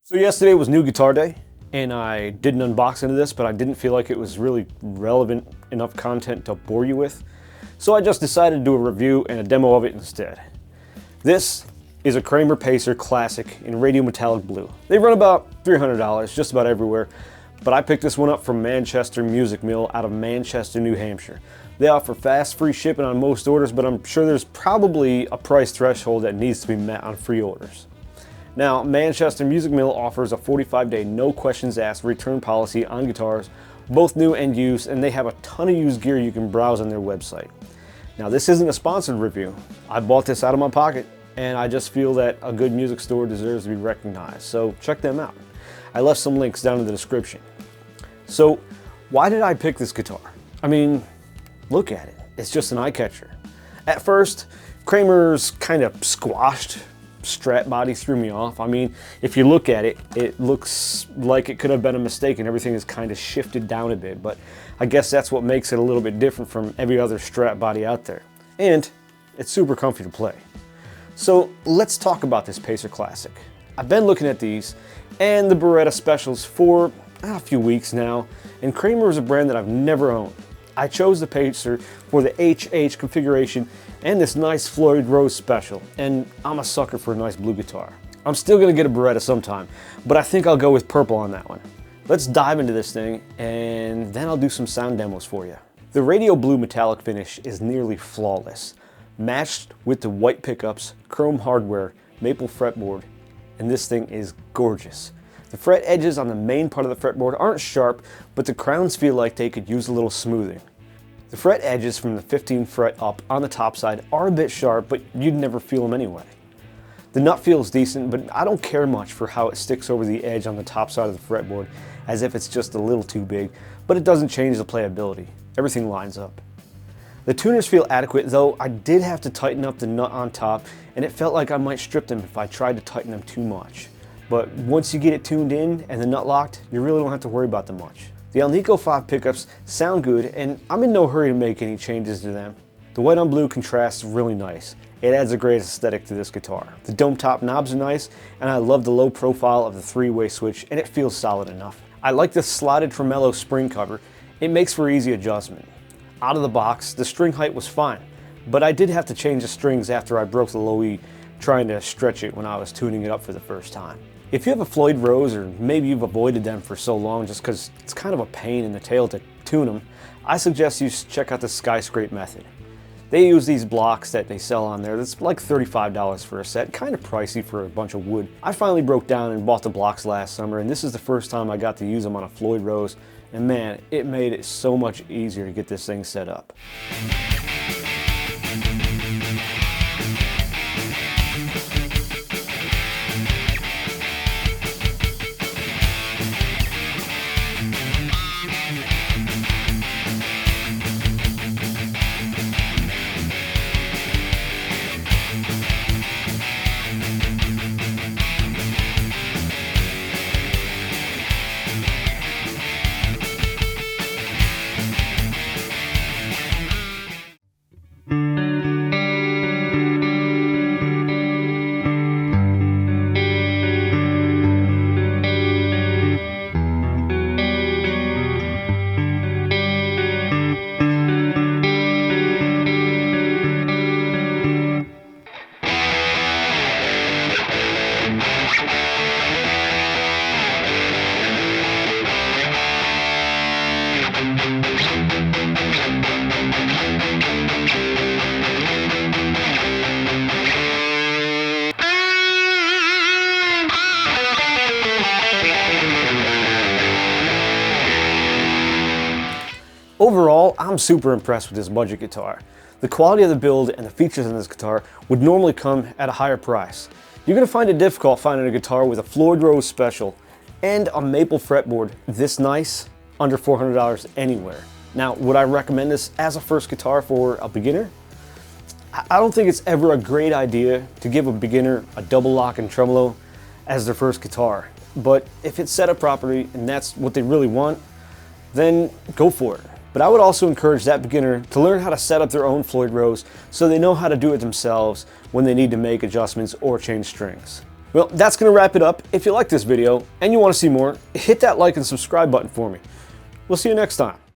So yesterday was new guitar day, and I did an unboxing of this, but I didn't feel like it was really relevant enough content to bore you with. So I just decided to do a review and a demo of it instead. This is a Kramer Pacer Classic in radio metallic blue. They run about $300 just about everywhere, but I picked this one up from Manchester Music Mill out of Manchester, New Hampshire. They offer fast free shipping on most orders, but I'm sure there's probably a price threshold that needs to be met on free orders. Now, Manchester Music Mill offers a 45-day no questions asked return policy on guitars, both new and used, and they have a ton of used gear you can browse on their website. Now, this isn't a sponsored review. I bought this out of my pocket, and I just feel that a good music store deserves to be recognized, so check them out. I left some links down in the description. So, why did I pick this guitar? I mean, look at it. It's just an eye catcher. At first, Kramer's kind of squashed Strat body threw me off. I mean, if you look at it, it looks like it could have been a mistake and everything is kind of shifted down a bit, but I guess that's what makes it a little bit different from every other Strat body out there. And it's super comfy to play. So let's talk about this Pacer Classic. I've been looking at these and the Barrell specials for a few weeks now, and Kramer is a brand that I've never owned. I chose the Pacer for the HH configuration and this nice Floyd Rose special, and I'm a sucker for a nice blue guitar. I'm still gonna get a Beretta sometime, but I think I'll go with purple on that one. Let's dive into this thing, and then I'll do some sound demos for you. The radio blue metallic finish is nearly flawless, matched with the white pickups, chrome hardware, maple fretboard, and this thing is gorgeous. The fret edges on the main part of the fretboard aren't sharp, but the crowns feel like they could use a little smoothing. The fret edges from the 15th fret up on the top side are a bit sharp, but you'd never feel them anyway. The nut feels decent, but I don't care much for how it sticks over the edge on the top side of the fretboard, as if it's just a little too big, but it doesn't change the playability. Everything lines up. The tuners feel adequate, though I did have to tighten up the nut on top, and it felt like I might strip them if I tried to tighten them too much. But once you get it tuned in and the nut locked, you really don't have to worry about them much. The Alnico 5 pickups sound good, and I'm in no hurry to make any changes to them. The white on blue contrasts really nice. It adds a great aesthetic to this guitar. The dome top knobs are nice, and I love the low profile of the 3-way switch, and it feels solid enough. I like the slotted tremolo spring cover. It makes for easy adjustment. Out of the box, the string height was fine, but I did have to change the strings after I broke the low E trying to stretch it when I was tuning it up for the first time. If you have a Floyd Rose, or maybe you've avoided them for so long just because it's kind of a pain in the tail to tune them, I suggest you check out the Skyscrape method. They use these blocks that they sell on there. That's like $35 for a set, kind of pricey for a bunch of wood. I finally broke down and bought the blocks last summer, and this is the first time I got to use them on a Floyd Rose, and man, it made it so much easier to get this thing set up. Overall, I'm super impressed with this budget guitar. The quality of the build and the features in this guitar would normally come at a higher price. You're going to find it difficult finding a guitar with a Floyd Rose special and a maple fretboard this nice under $400 anywhere. Now, would I recommend this as a first guitar for a beginner? I don't think it's ever a great idea to give a beginner a double lock and tremolo as their first guitar, but if it's set up properly and that's what they really want, then go for it. But I would also encourage that beginner to learn how to set up their own Floyd Rose so they know how to do it themselves when they need to make adjustments or change strings. Well, that's going to wrap it up. If you like this video and you want to see more, hit that like and subscribe button for me. We'll see you next time.